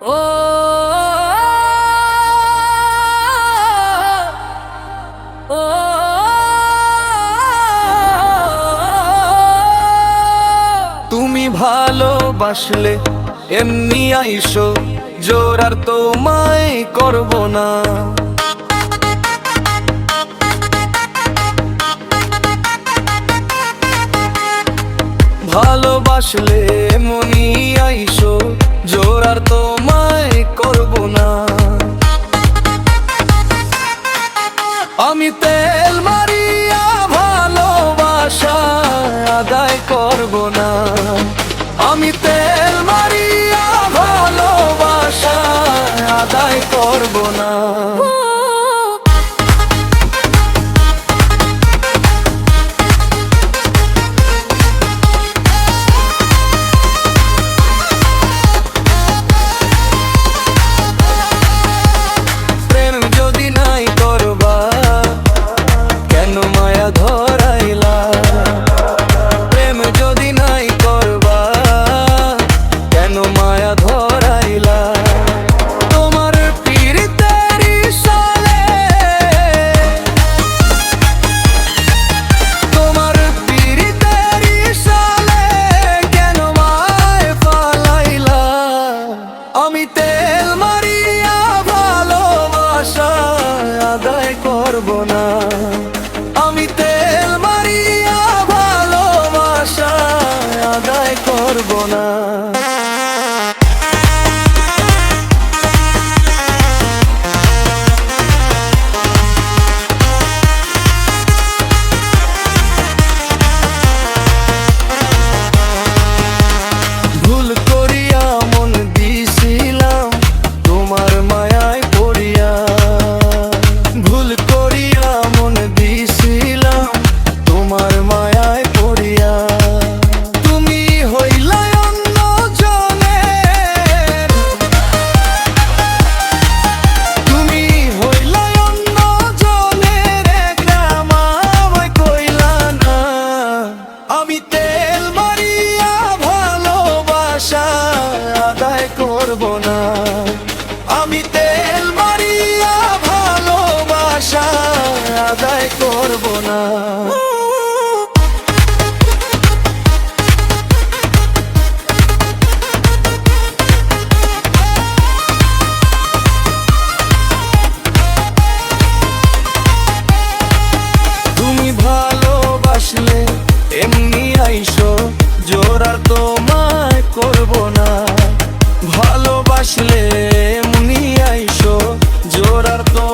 ও ও তুমি ভালোবাসলে এমনি আইসো, জোর আর তোমায় করব না। ভালোবাসলে এমনি আইসো, জোর আর তোমায় করব না। আমি তেল মারিয়া ভালোবাসা আদায় করব না। আমি তেল মারিয়া ভালোবাসা আদায় করব না। প্রেম যদি নাই করবা, কেন মায়া ধরাইলা? প্রেম যদি নাই করবা, কেন মায়া ধরাইলা? তোমার পীড়িতের সালে, তোমার পীড়িতের সালে কেন মায় ফালাইলা? আমি তেল মারিয়া ভালোবাসা আদায় করব না। আমি তেল মারিয়া ভালোবাসা আদায় করব না। ভুল করিয়া মন দিছিলাম তোমার মায়ায় পড়িয়া। ভুল করিয়া মন দিছিলাম তোমার মায়ায় পড়িয়া। তুমি হইলা অন্য জনের, তুমি হইলা অন্য জনের, একরাম আমায় কইলা না। আমি তেল মারিয়া ভালোবাসা আদায় করব না। আমি তেল মারিয়া ভালোবাসা আদায় করব না। তুমি ভালোবাসলে এমনি আইসো, জোর আর তোমায় করব না। ভালোবাসলে এমনি আইসো, জোর আর তো